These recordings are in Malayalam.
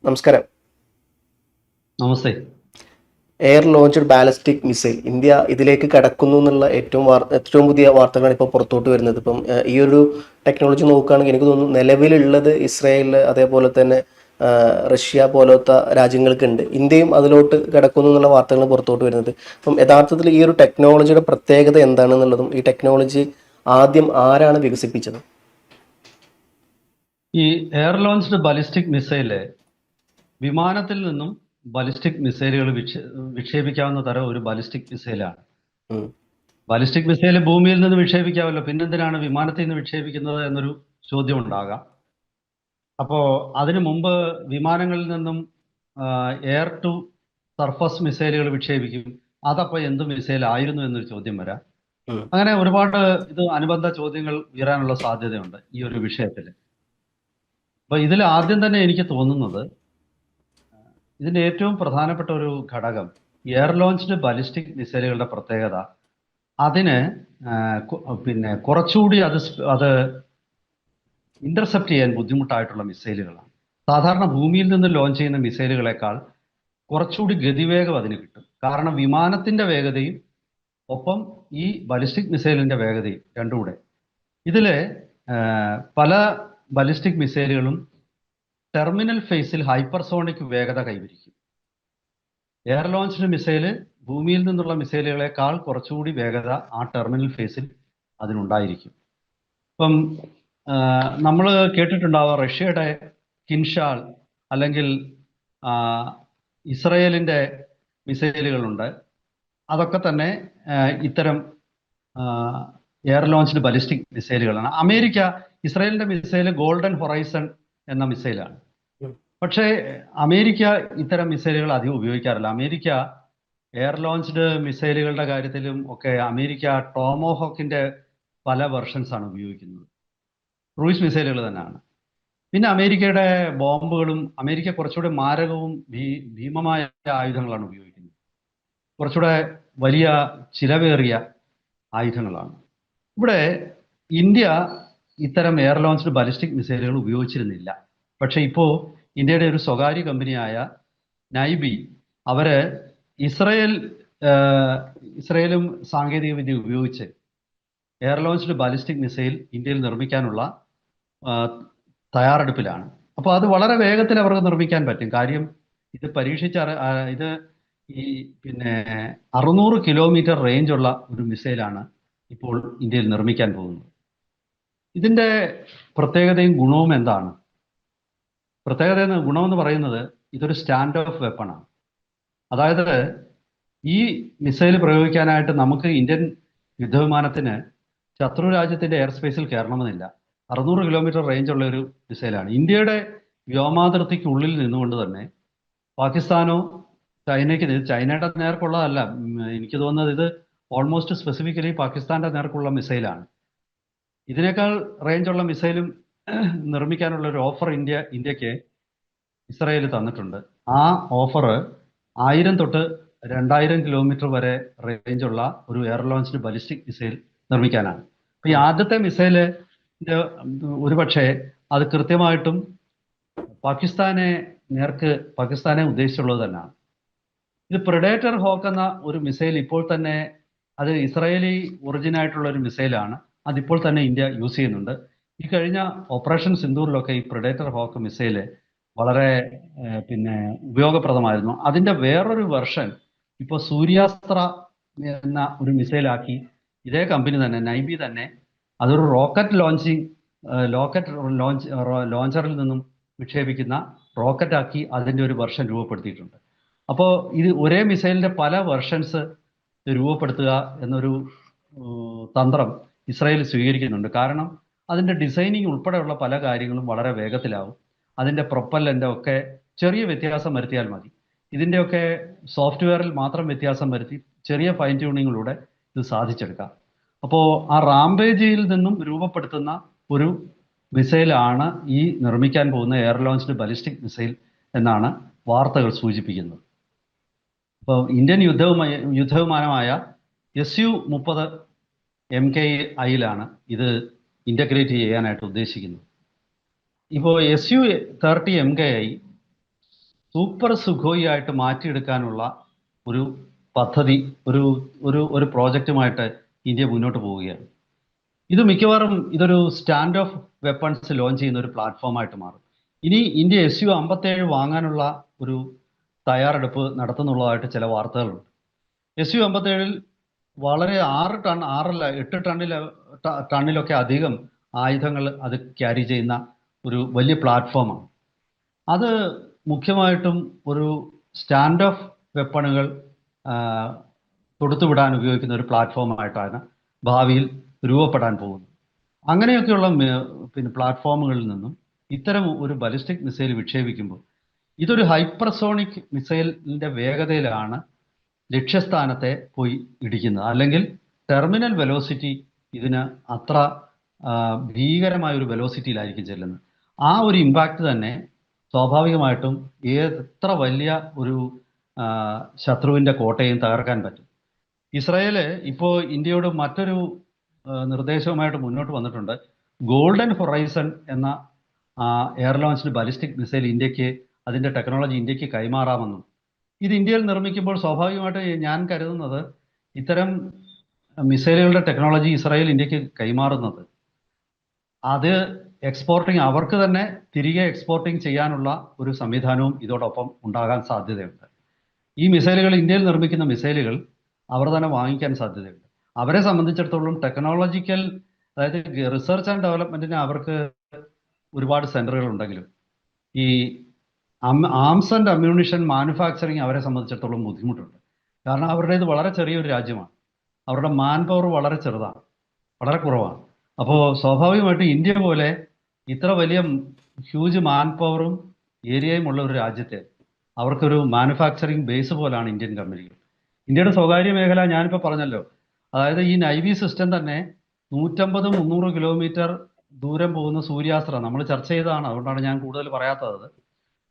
നമസ്കാരം. നമസ്തേ. Air launched ballistic missile India ഇതിലേക്ക് കടക്കുന്നു എന്നുള്ള ഏറ്റവും പുതിയ വാർത്തകളാണ് ഇപ്പോൾ പുറത്തോട്ട് വരുന്നത്. ഇപ്പം ഈ ഒരു ടെക്നോളജി നോക്കുകയാണെങ്കിൽ എനിക്ക് തോന്നുന്നു നിലവിലുള്ളത് ഇസ്രായേൽ, അതേപോലെ തന്നെ റഷ്യ പോലത്തെ രാജ്യങ്ങൾക്കുണ്ട്. ഇന്ത്യയും അതിലോട്ട് കിടക്കുന്നു എന്നുള്ള വാർത്തകൾ പുറത്തോട്ട് വരുന്നത്. അപ്പം യഥാർത്ഥത്തിൽ ഈ ഒരു ടെക്നോളജിയുടെ പ്രത്യേകത എന്താണെന്നുള്ളതും ഈ ടെക്നോളജി ആദ്യം ആരാണ് വികസിപ്പിച്ചത്? ഈ എയർ ലോഞ്ച്ഡ് ബാലിസ്റ്റിക് മിസൈല് വിമാനത്തിൽ നിന്നും ബാലിസ്റ്റിക് മിസൈലുകൾ വിക്ഷേപിക്കാവുന്ന തരം ഒരു ബാലിസ്റ്റിക് മിസൈലാണ്. ബാലിസ്റ്റിക് മിസൈൽ ഭൂമിയിൽ നിന്ന് വിക്ഷേപിക്കാമല്ലോ, പിന്നെന്തിനാണ് വിമാനത്തിൽ നിന്ന് വിക്ഷേപിക്കുന്നത് എന്നൊരു ചോദ്യം ഉണ്ടാകാം. അപ്പോൾ അതിനു മുമ്പ് വിമാനങ്ങളിൽ നിന്നും എയർ ടു സർഫസ് മിസൈലുകൾ വിക്ഷേപിക്കും. അതപ്പോൾ എന്ത് മിസൈൽ ആയിരുന്നു എന്നൊരു ചോദ്യം വരാം. അങ്ങനെ ഒരുപാട് അനുബന്ധ ചോദ്യങ്ങൾ ഉയരാനുള്ള സാധ്യതയുണ്ട് ഈ ഒരു വിഷയത്തിൽ. അപ്പൊ ഇതിൽ ആദ്യം തന്നെ എനിക്ക് തോന്നുന്നത് ഇതിന്റെ ഏറ്റവും പ്രധാനപ്പെട്ട ഒരു ഘടകം എയർ ലോഞ്ച്ഡ് ബാലിസ്റ്റിക് മിസൈലുകളുടെ പ്രത്യേകത അതിന് കുറച്ചുകൂടി അത് ഇന്റർസെപ്റ്റ് ചെയ്യാൻ ബുദ്ധിമുട്ടായിട്ടുള്ള മിസൈലുകളാണ്. സാധാരണ ഭൂമിയിൽ നിന്ന് ലോഞ്ച് ചെയ്യുന്ന മിസൈലുകളെക്കാൾ കുറച്ചുകൂടി ഗതിവേഗം അതിന് കിട്ടും. കാരണം വിമാനത്തിന്റെ വേഗതയും ഒപ്പം ഈ ബാലിസ്റ്റിക് മിസൈലിന്റെ വേഗതയും രണ്ടും കൂടെ. ഇതില് പല ബാലിസ്റ്റിക് മിസൈലുകളും ടെർമിനൽ ഫേസിൽ ഹൈപ്പർസോണിക് വേഗത കൈവരിക്കും. എയർ ലോഞ്ച്ഡ് മിസൈല് ഭൂമിയിൽ നിന്നുള്ള മിസൈലുകളെക്കാൾ കുറച്ചുകൂടി വേഗത ആ ടെർമിനൽ ഫേസിൽ അതിനുണ്ടായിരിക്കും. ഇപ്പം നമ്മൾ കേട്ടിട്ടുണ്ടാവാം റഷ്യയുടെ കിൻഷാൾ അല്ലെങ്കിൽ ഇസ്രയേലിന്റെ മിസൈലുകളുണ്ട്. അതൊക്കെ തന്നെ ഇത്തരം എയർ ലോഞ്ച്ഡ് ബാലിസ്റ്റിക് മിസൈലുകളാണ്. ഇസ്രായേലിന്റെ മിസൈല് ഗോൾഡൻ ഹൊറൈസൺ എന്ന മിസൈലാണ്. പക്ഷേ അമേരിക്ക ഇത്തരം മിസൈലുകൾ അധികം ഉപയോഗിക്കാറില്ല. അമേരിക്ക എയർ ലോഞ്ച്ഡ് മിസൈലുകളുടെ കാര്യത്തിലും ഒക്കെ അമേരിക്ക ടോമോഹോക്കിന്റെ പല വെർഷൻസ് ആണ് ഉപയോഗിക്കുന്നത്. ക്രൂയിസ് മിസൈലുകൾ തന്നെയാണ്. പിന്നെ അമേരിക്കയുടെ ബോംബുകളും അമേരിക്ക കുറച്ചുകൂടെ മാരകവും ഭീമമായ ആയുധങ്ങളാണ് ഉപയോഗിക്കുന്നത്. കുറച്ചുകൂടെ വലിയ ചിലവേറിയ ആയുധങ്ങളാണ്. ഇവിടെ ഇന്ത്യ ഇത്തരം എയർ ലോഞ്ച്ഡ് ബാലിസ്റ്റിക് മിസൈലുകൾ ഉപയോഗിച്ചിരുന്നില്ല. പക്ഷെ ഇപ്പോൾ ഇന്ത്യയുടെ ഒരു സ്വകാര്യ കമ്പനിയായ നൈബി അവര് ഇസ്രയേലും സാങ്കേതിക വിദ്യ ഉപയോഗിച്ച് എയർ ലോഞ്ച്ഡ് ബാലിസ്റ്റിക് മിസൈൽ ഇന്ത്യയിൽ നിർമ്മിക്കാനുള്ള തയ്യാറെടുപ്പിലാണ്. അപ്പോൾ അത് വളരെ വേഗത്തിൽ അവർക്ക് നിർമ്മിക്കാൻ പറ്റും. കാര്യം ഇത് ഇത് ഈ 600 കിലോമീറ്റർ റേഞ്ച് ഉള്ള ഒരു മിസൈലാണ് ഇപ്പോൾ ഇന്ത്യയിൽ നിർമ്മിക്കാൻ പോകുന്നത്. ഇതിന്റെ പ്രത്യേകതയും ഗുണവും എന്താണ്? ഗുണമെന്ന് പറയുന്നത് ഇതൊരു സ്റ്റാൻഡ് ഓഫ് വെപ്പണാണ്. അതായത് ഈ മിസൈൽ പ്രയോഗിക്കാനായിട്ട് നമുക്ക് ഇന്ത്യൻ യുദ്ധവിമാനത്തിന് ശത്രു രാജ്യത്തിന്റെ എയർ സ്പേസിൽ കയറണമെന്നില്ല. 600 കിലോമീറ്റർ റേഞ്ച് ഉള്ള ഒരു മിസൈലാണ്. ഇന്ത്യയുടെ വ്യോമാതിർത്തിക്കുള്ളിൽ നിന്നുകൊണ്ട് തന്നെ പാകിസ്ഥാനോ ചൈനയുടെ നേർക്കുള്ളതല്ല. എനിക്ക് തോന്നുന്നത് ഇത് ഓൾമോസ്റ്റ് സ്പെസിഫിക്കലി പാകിസ്ഥാന്റെ നേർക്കുള്ള മിസൈലാണ്. ഇതിനേക്കാൾ റേഞ്ചുള്ള മിസൈലും നിർമ്മിക്കാനുള്ള ഒരു ഓഫർ ഇന്ത്യക്ക് ഇസ്രായേൽ തന്നിട്ടുണ്ട്. ആ ഓഫർ 1000 തൊട്ട് 2000 കിലോമീറ്റർ വരെ റേഞ്ചുള്ള ഒരു എയർ ലോഞ്ച്ഡ് ബാലിസ്റ്റിക് മിസൈൽ നിർമ്മിക്കാനാണ്. അപ്പൊ ഈ ആദ്യത്തെ മിസൈല് ഒരുപക്ഷെ അത് കൃത്യമായിട്ടും പാകിസ്ഥാനെ ഉദ്ദേശിച്ചുള്ളത് തന്നെയാണ്. ഇത് പ്രെഡേറ്റർ ഹോക്ക് എന്ന ഒരു മിസൈൽ ഇപ്പോൾ തന്നെ അത് ഇസ്രായേലി ഒറിജിൻ ആയിട്ടുള്ള ഒരു മിസൈലാണ്. അതിപ്പോൾ തന്നെ ഇന്ത്യ യൂസ് ചെയ്യുന്നുണ്ട്. ഈ കഴിഞ്ഞ ഓപ്പറേഷൻ സിന്ദൂറിലൊക്കെ ഈ പ്രെഡേറ്റർ ഹോക്ക് മിസൈല് വളരെ ഉപയോഗപ്രദമായിരുന്നു. അതിന്റെ വേറൊരു വെർഷൻ ഇപ്പോൾ സൂര്യാസ്ത്ര എന്ന ഒരു മിസൈലാക്കി ഇതേ കമ്പനി തന്നെ നൈബി തന്നെ അതൊരു റോക്കറ്റ് ലോഞ്ചറിൽ നിന്നും വിക്ഷേപിക്കുന്ന റോക്കറ്റാക്കി അതിന്റെ ഒരു വെർഷൻ രൂപപ്പെടുത്തിയിട്ടുണ്ട്. അപ്പോൾ ഇത് ഒരേ മിസൈലിന്റെ പല വെർഷൻസ് രൂപപ്പെടുത്തുക എന്നൊരു തന്ത്രം ഇസ്രായേൽ സ്വീകരിക്കുന്നുണ്ട്. കാരണം അതിന്റെ ഡിസൈനിങ് ഉൾപ്പെടെയുള്ള പല കാര്യങ്ങളും വളരെ വേഗത്തിലാവും. അതിന്റെ പ്രൊപ്പല്ലന്റ് ഒക്കെ ചെറിയ വ്യത്യാസം വരുത്തിയാൽ മതി. ഇതിന്റെയൊക്കെ സോഫ്റ്റ്വെയറിൽ മാത്രം വ്യത്യാസം വരുത്തി ചെറിയ ഫൈൻ ട്യൂണിങ്ങിലൂടെ ഇത് സാധിച്ചെടുക്കാം. അപ്പോൾ ആ റാംപേജിൽ നിന്നും രൂപപ്പെടുത്തുന്ന ഒരു മിസൈലാണ് ഈ നിർമ്മിക്കാൻ പോകുന്ന എയർ ലോഞ്ച്ഡ് ബാലിസ്റ്റിക് മിസൈൽ എന്നാണ് വാർത്തകൾ സൂചിപ്പിക്കുന്നത്. അപ്പോൾ ഇന്ത്യൻ യുദ്ധവിമാനമായ Su-30 MKI-യിലാണ് ഇത് ഇൻ്റഗ്രേറ്റ് ചെയ്യാനായിട്ട് ഉദ്ദേശിക്കുന്നത്. ഇപ്പോൾ Su-30 MKI സൂപ്പർ സുഖോയി ആയിട്ട് മാറ്റിയെടുക്കാനുള്ള ഒരു പദ്ധതി, ഒരു ഒരു ഒരു പ്രോജക്റ്റുമായിട്ട് ഇന്ത്യ മുന്നോട്ട് പോവുകയാണ്. ഇത് മിക്കവാറും ഇതൊരു സ്റ്റാൻഡ് ഓഫ് വെപ്പൺസ് ലോഞ്ച് ചെയ്യുന്ന ഒരു പ്ലാറ്റ്ഫോമായിട്ട് മാറും. ഇനി ഇന്ത്യ Su-57 വാങ്ങാനുള്ള ഒരു തയ്യാറെടുപ്പ് നടത്തുന്നുള്ളതായിട്ട് ചില വാർത്തകളുണ്ട്. Su-57 വളരെ 6 ടൺ, 6 അല്ല 8 ടണ്ണിലൊക്കെ അധികം ആയുധങ്ങൾ അത് ക്യാരി ചെയ്യുന്ന ഒരു വലിയ പ്ലാറ്റ്ഫോമാണ്. അത് മുഖ്യമായിട്ടും ഒരു സ്റ്റാൻഡ് ഓഫ് വെപ്പണുകൾ തൊടുത്തുവിടാൻ ഉപയോഗിക്കുന്ന ഒരു പ്ലാറ്റ്ഫോമായിട്ടാണ് ഭാവിയിൽ രൂപപ്പെടാൻ പോകുന്നത്. അങ്ങനെയൊക്കെയുള്ള പിന്നെ പ്ലാറ്റ്ഫോമുകളിൽ നിന്നും ഇത്തരം ഒരു ബലിസ്റ്റിക് മിസൈൽ വിക്ഷേപിക്കുമ്പോൾ ഇതൊരു ഹൈപ്പർസോണിക് മിസൈലിന്റെ വേഗതയിലാണ് ലക്ഷ്യസ്ഥാനത്തെ പോയി ഇടിക്കുന്നത്. അല്ലെങ്കിൽ ടെർമിനൽ വെലോസിറ്റി ഇതിന് അത്ര ഭീകരമായ ഒരു വെലോസിറ്റിയിലായിരിക്കും ചെല്ലുന്നത്. ആ ഒരു ഇമ്പാക്റ്റ് തന്നെ സ്വാഭാവികമായിട്ടും എത്ര വലിയ ഒരു ശത്രുവിൻ്റെ കോട്ടയും തകർക്കാൻ പറ്റും. ഇസ്രായേല് ഇപ്പോൾ ഇന്ത്യയോട് മറ്റൊരു നിർദ്ദേശവുമായിട്ട് മുന്നോട്ട് വന്നിട്ടുണ്ട്. ഗോൾഡൻ ഹൊറൈസൺ എന്ന എയർ ലോഞ്ച്ഡ് ബാലിസ്റ്റിക് മിസൈൽ ഇന്ത്യക്ക്, അതിൻ്റെ ടെക്നോളജി ഇന്ത്യക്ക് കൈമാറാമെന്നും ഇത് ഇന്ത്യയിൽ നിർമ്മിക്കുമ്പോൾ സ്വാഭാവികമായിട്ട് ഞാൻ കരുതുന്നത് ഇത്തരം മിസൈലുകളുടെ ടെക്നോളജി ഇസ്രായേൽ ഇന്ത്യക്ക് കൈമാറുന്നത് അത് എക്സ്പോർട്ടിങ്, അവർക്ക് തന്നെ തിരികെ എക്സ്പോർട്ടിങ് ചെയ്യാനുള്ള ഒരു സംവിധാനവും ഇതോടൊപ്പം ഉണ്ടാകാൻ സാധ്യതയുണ്ട്. ഈ മിസൈലുകൾ, ഇന്ത്യയിൽ നിർമ്മിക്കുന്ന മിസൈലുകൾ അവർ തന്നെ വാങ്ങിക്കാൻ സാധ്യതയുണ്ട്. അവരെ സംബന്ധിച്ചിടത്തോളം ടെക്നോളജിക്കൽ, അതായത് റിസർച്ച് ആൻഡ് ഡെവലപ്മെന്റിന് അവർക്ക് ഒരുപാട് സെന്ററുകൾ ഉണ്ടെങ്കിലും ഈ ആംസ് ആൻഡ് അമ്മ്യൂണിഷൻ മാനുഫാക്ചറിങ് അവരെ സംബന്ധിച്ചിടത്തോളം ബുദ്ധിമുട്ടുണ്ട്. കാരണം അവരുടേത് വളരെ ചെറിയൊരു രാജ്യമാണ്, അവരുടെ മാൻ പവർ വളരെ ചെറുതാണ്, വളരെ കുറവാണ്. അപ്പോൾ സ്വാഭാവികമായിട്ടും ഇന്ത്യ പോലെ ഇത്ര വലിയ ഹ്യൂജ് മാൻ പവറും ഏരിയയും ഉള്ള ഒരു രാജ്യത്തെ അവർക്കൊരു മാനുഫാക്ചറിങ് ബേസ് പോലാണ് ഇന്ത്യൻ കമ്പനികൾ. ഇന്ത്യയുടെ സ്വകാര്യ മേഖല ഞാനിപ്പോൾ പറഞ്ഞല്ലോ, അതായത് ഈ നൈവി സിസ്റ്റം തന്നെ 150-300 കിലോമീറ്റർ ദൂരം പോകുന്ന സൂര്യാസ്ത്ര നമ്മൾ ചർച്ച ചെയ്തതാണ്, അതുകൊണ്ടാണ് ഞാൻ കൂടുതൽ പറയാത്തത്.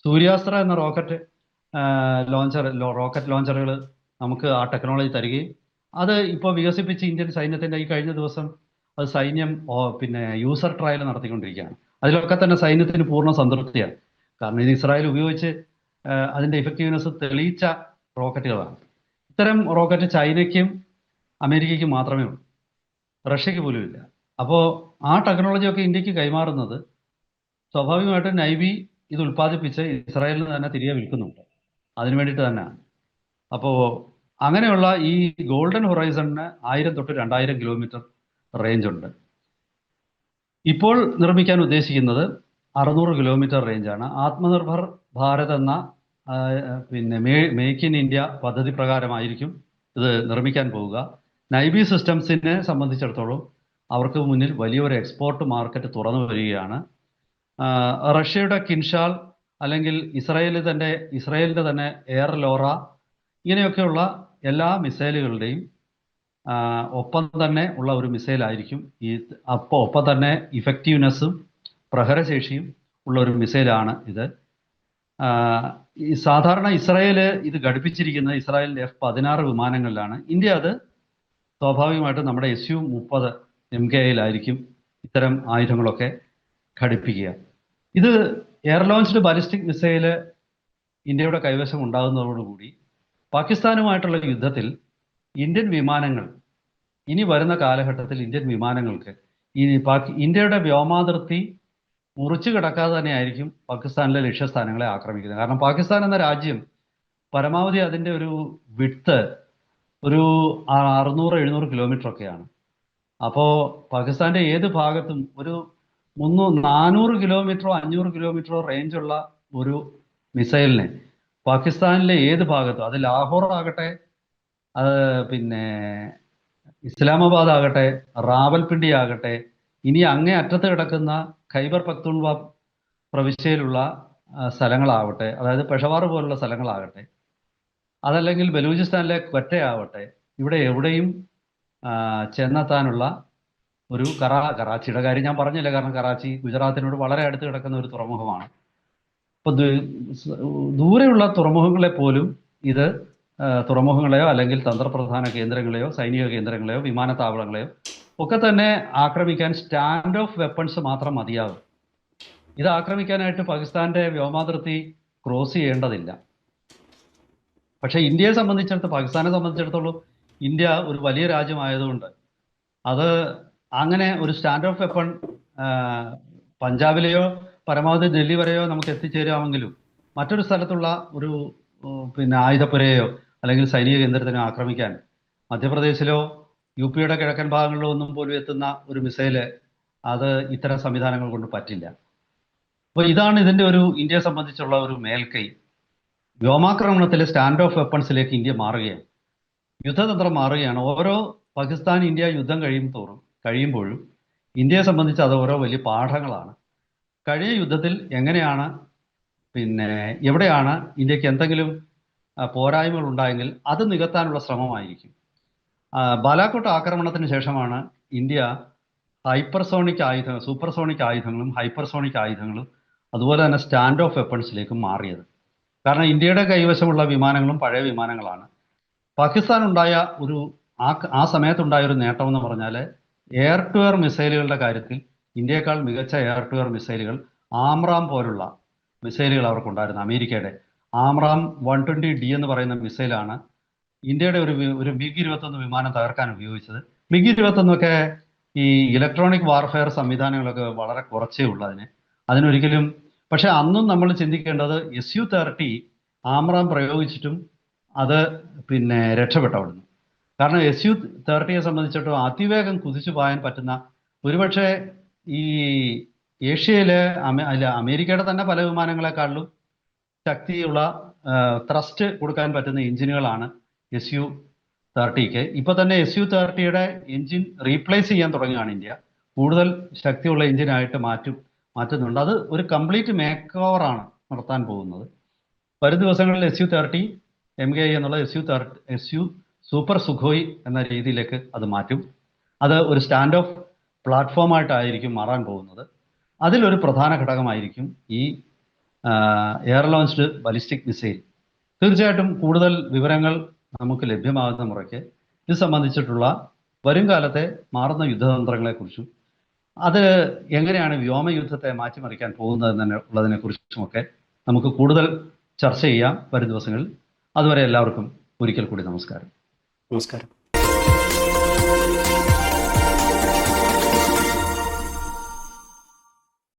സൂര്യാസ്ത്ര എന്ന റോക്കറ്റ് ലോഞ്ചറുകൾ നമുക്ക് ആ ടെക്നോളജി തരികയും അത് ഇപ്പോൾ വികസിപ്പിച്ച് ഇന്ത്യൻ സൈന്യത്തിൻ്റെ ഈ കഴിഞ്ഞ ദിവസം അത് സൈന്യം പിന്നെ യൂസർ ട്രയൽ നടത്തിക്കൊണ്ടിരിക്കുകയാണ്. അതിലൊക്കെ തന്നെ സൈന്യത്തിന് പൂർണ്ണ സംതൃപ്തിയാണ്. കാരണം ഇത് ഇസ്രായേൽ ഉപയോഗിച്ച് അതിൻ്റെ ഇഫക്റ്റീവ്നെസ് തെളിയിച്ച റോക്കറ്റുകളാണ്. ഇത്തരം റോക്കറ്റ് ചൈനയ്ക്കും അമേരിക്കയ്ക്കും മാത്രമേ ഉള്ളൂ, റഷ്യക്ക് പോലും ഇല്ല. അപ്പോൾ ആ ടെക്നോളജിയൊക്കെ ഇന്ത്യക്ക് കൈമാറുന്നത് സ്വാഭാവികമായിട്ടും നൈവി ഇത് ഉൽപ്പാദിപ്പിച്ച് ഇസ്രായേലിന് തന്നെ തിരികെ വിൽക്കുന്നുണ്ട്, അതിനു വേണ്ടിയിട്ട് തന്നെയാണ്. അപ്പോൾ അങ്ങനെയുള്ള ഈ ഗോൾഡൻ ഹൊറൈസണിന് 1000-2000 കിലോമീറ്റർ റേഞ്ച് ഉണ്ട്. ഇപ്പോൾ നിർമ്മിക്കാൻ ഉദ്ദേശിക്കുന്നത് 600 കിലോമീറ്റർ റേഞ്ചാണ്. ആത്മനിർഭർ ഭാരത് എന്ന പിന്നെ മേക്ക് ഇൻ ഇന്ത്യ പദ്ധതി പ്രകാരമായിരിക്കും ഇത് നിർമ്മിക്കാൻ പോവുക. നൈവി സിസ്റ്റംസിനെ സംബന്ധിച്ചിടത്തോളം അവർക്ക് മുന്നിൽ വലിയൊരു എക്സ്പോർട്ട് മാർക്കറ്റ് തുറന്നു വരികയാണ്. റഷ്യയുടെ കിൻഷാൽ അല്ലെങ്കിൽ ഇസ്രായേലിൻ്റെ തന്നെ എയർ ലോറ ഇങ്ങനെയൊക്കെയുള്ള എല്ലാ മിസൈലുകളുടെയും ഒപ്പം തന്നെ ഉള്ള ഒരു മിസൈലായിരിക്കും ഈ. ഒപ്പം തന്നെ ഇഫക്റ്റീവ്നെസ്സും പ്രഹരശേഷിയും ഉള്ള ഒരു മിസൈലാണ് ഇത്. ഈ സാധാരണ ഇസ്രായേൽ ഇത് ഘടിപ്പിച്ചിരിക്കുന്നത് ഇസ്രായേലിൻ്റെ F-16 വിമാനങ്ങളിലാണ്. ഇന്ത്യ അത് സ്വാഭാവികമായിട്ടും നമ്മുടെ Su-30 MKIലായിരിക്കും ഇത്തരം ആയുധങ്ങളൊക്കെ ഘടിപ്പിക്കുക. ഇത് എയർ ലോഞ്ച്ഡ് ബാലിസ്റ്റിക് മിസൈല് ഇന്ത്യയുടെ കൈവശം ഉണ്ടാകുന്നതോടുകൂടി പാകിസ്ഥാനുമായിട്ടുള്ള യുദ്ധത്തിൽ ഇന്ത്യൻ വിമാനങ്ങൾ, ഇനി വരുന്ന കാലഘട്ടത്തിൽ ഇന്ത്യൻ വിമാനങ്ങൾക്ക് ഇന്ത്യയുടെ വ്യോമാതിർത്തി മുറിച്ചു കിടക്കാതെ തന്നെ ആയിരിക്കും പാകിസ്ഥാനിലെ ലക്ഷ്യസ്ഥാനങ്ങളെ ആക്രമിക്കുന്നത്. കാരണം പാകിസ്ഥാൻ എന്ന രാജ്യം പരമാവധി അതിൻ്റെ ഒരു വിഡ്ത്ത് ഒരു 600-700 കിലോമീറ്റർ ഒക്കെയാണ്. അപ്പോൾ പാകിസ്ഥാന്റെ ഏത് ഭാഗത്തും ഒരു 400 കിലോമീറ്ററോ 500 കിലോമീറ്ററോ റേഞ്ചുള്ള ഒരു മിസൈലിനെ പാകിസ്ഥാനിലെ ഏത് ഭാഗത്തും, അത് ലാഹോർ ആകട്ടെ, അത് പിന്നെ ഇസ്ലാമാബാദ് ആകട്ടെ, റാവൽപിണ്ടി ആകട്ടെ, ഇനി അങ്ങേ അറ്റത്ത് കിടക്കുന്ന ഖൈബർ പക്തൂൺവ പ്രവിശ്യയിലുള്ള സ്ഥലങ്ങളാവട്ടെ, അതായത് പെഷവാർ പോലുള്ള സ്ഥലങ്ങളാകട്ടെ, അതല്ലെങ്കിൽ ബലൂചിസ്ഥാനിലെ ക്വറ്റയാവട്ടെ, ഇവിടെ എവിടെയും ചെന്നെത്താനുള്ള ഒരു കറാച്ചിയുടെ കാര്യം ഞാൻ പറഞ്ഞില്ല. കാരണം കറാച്ചി ഗുജറാത്തിനോട് വളരെ അടുത്ത് കിടക്കുന്ന ഒരു തുറമുഖമാണ്. അപ്പോൾ ദൂരെയുള്ള തുറമുഖങ്ങളെ പോലും ഇത് തുറമുഖങ്ങളെയോ അല്ലെങ്കിൽ തന്ത്രപ്രധാന കേന്ദ്രങ്ങളെയോ സൈനിക കേന്ദ്രങ്ങളെയോ വിമാനത്താവളങ്ങളെയോ ഒക്കെ തന്നെ ആക്രമിക്കാൻ സ്റ്റാൻഡ് ഓഫ് വെപ്പൺസ് മാത്രം മതിയാകും. ഇത് ആക്രമിക്കാനായിട്ട് പാകിസ്ഥാന്റെ വ്യോമാതിർത്തി ക്രോസ് ചെയ്യേണ്ടതില്ല. പക്ഷേ പാകിസ്ഥാനെ സംബന്ധിച്ചിടത്തോളം ഇന്ത്യ ഒരു വലിയ രാജ്യമായതുകൊണ്ട് അത് അങ്ങനെ ഒരു സ്റ്റാൻഡ് ഓഫ് വെപ്പൺ പഞ്ചാബിലെയോ പരമാവധി ഡൽഹി വരെയോ നമുക്ക് എത്തിച്ചേരാമെങ്കിലും മറ്റൊരു സ്ഥലത്തുള്ള ഒരു പിന്നെ ആയുധപ്പുരയോ അല്ലെങ്കിൽ സൈനിക കേന്ദ്രത്തിനോ ആക്രമിക്കാൻ മധ്യപ്രദേശിലോ യുടെ കിഴക്കൻ ഭാഗങ്ങളിലോ ഒന്നും പോലും എത്തുന്ന ഒരു മിസൈല് അത് ഇത്തരം സംവിധാനങ്ങൾ കൊണ്ട് പറ്റില്ല. അപ്പോൾ ഇതാണ് ഇതിന്റെ ഒരു ഇന്ത്യയെ സംബന്ധിച്ചുള്ള ഒരു മേൽക്കൈ. വ്യോമാക്രമണത്തിലെ സ്റ്റാൻഡ് ഓഫ് വെപ്പൺസിലേക്ക് ഇന്ത്യ മാറുകയാണ്, യുദ്ധതന്ത്രം മാറുകയാണ്. ഓരോ പാകിസ്ഥാൻ ഇന്ത്യ യുദ്ധം കഴിയുമ്പോഴും ഇന്ത്യയെ സംബന്ധിച്ച് അത് ഓരോ വലിയ പാഠങ്ങളാണ്. കഴിഞ്ഞ യുദ്ധത്തിൽ എങ്ങനെയാണ് എവിടെയാണ് ഇന്ത്യക്ക് എന്തെങ്കിലും പോരായ്മകൾ ഉണ്ടായെങ്കിൽ അത് നികത്താനുള്ള ശ്രമമായിരിക്കും. ബാലാക്കോട്ട് ആക്രമണത്തിന് ശേഷമാണ് ഇന്ത്യ സൂപ്പർസോണിക് ആയുധങ്ങളും ഹൈപ്പർസോണിക് ആയുധങ്ങളും അതുപോലെ തന്നെ സ്റ്റാൻഡ് ഓഫ് വെപ്പൺസിലേക്ക് മാറിയത്. കാരണം ഇന്ത്യയുടെ കൈവശമുള്ള വിമാനങ്ങളും പഴയ വിമാനങ്ങളാണ്. പാകിസ്ഥാൻ ആ സമയത്തുണ്ടായ ഒരു നേട്ടം എന്ന് പറഞ്ഞാൽ എയർ ടു എയർ മിസൈലുകളുടെ കാര്യത്തിൽ ഇന്ത്യയെക്കാൾ മികച്ച എയർ ടു എയർ മിസൈലുകൾ ആംറാം പോലുള്ള മിസൈലുകൾ അവർക്കുണ്ടായിരുന്നു. അമേരിക്കയുടെ ആംറാം 120D എന്ന് പറയുന്ന മിസൈലാണ് ഇന്ത്യയുടെ ഒരു മിഗ് 21 വിമാനം തകർക്കാൻ ഉപയോഗിച്ചത്. മിഗ് 21 ഈ ഇലക്ട്രോണിക് വാർഫെയർ സംവിധാനങ്ങളൊക്കെ വളരെ കുറച്ചേ ഉള്ളൂ അതിനൊരിക്കലും. പക്ഷെ അന്നും നമ്മൾ ചിന്തിക്കേണ്ടത് Su-30 ആംറാം പ്രയോഗിച്ചിട്ടും അത് രക്ഷപ്പെട്ടു അവിടുന്ന്. കാരണം Su-30യെ സംബന്ധിച്ചിടത്തോളം അതിവേഗം കുതിച്ചു പായാൻ പറ്റുന്ന, ഒരുപക്ഷെ ഈ ഏഷ്യയിലെ അമേരിക്കയുടെ തന്നെ പല വിമാനങ്ങളെക്കാളും ശക്തിയുള്ള ത്രസ്റ്റ് കൊടുക്കാൻ പറ്റുന്ന എഞ്ചിനുകളാണ് Su-30ക്ക്. ഇപ്പൊ തന്നെ Su-30യുടെ എഞ്ചിൻ റീപ്ലേസ് ചെയ്യാൻ തുടങ്ങുകയാണ് ഇന്ത്യ. കൂടുതൽ ശക്തിയുള്ള എഞ്ചിനായിട്ട് മാറ്റുന്നുണ്ട്. അത് ഒരു കംപ്ലീറ്റ് മേക്ക് ഓവറാണ് നടത്താൻ പോകുന്നത്. വരും ദിവസങ്ങളിൽ Su-30 MKI എന്നുള്ള Su സൂപ്പർ സുഖോയ് എന്ന രീതിയിലേക്ക് അത് മാറ്റും. അത് ഒരു സ്റ്റാൻഡ് ഓഫ് പ്ലാറ്റ്ഫോമായിട്ടായിരിക്കും മാറാൻ പോകുന്നത്. അതിലൊരു പ്രധാന ഘടകമായിരിക്കും ഈ എയർ ലോഞ്ച്ഡ് ബലിസ്റ്റിക് മിസൈൽ. തീർച്ചയായിട്ടും കൂടുതൽ വിവരങ്ങൾ നമുക്ക് ലഭ്യമാകുന്ന മുറയ്ക്ക് ഇത് സംബന്ധിച്ചിട്ടുള്ള വരും കാലത്തെ മാറുന്ന യുദ്ധതന്ത്രങ്ങളെക്കുറിച്ചും അത് എങ്ങനെയാണ് വ്യോമയുദ്ധത്തെ മാറ്റിമറിക്കാൻ പോകുന്നത് ഉള്ളതിനെ കുറിച്ചുമൊക്കെ നമുക്ക് കൂടുതൽ ചർച്ച ചെയ്യാം വരും ദിവസങ്ങളിൽ. അതുവരെ എല്ലാവർക്കും ഒരിക്കൽ കൂടി നമസ്കാരം. നമസ്കാരം.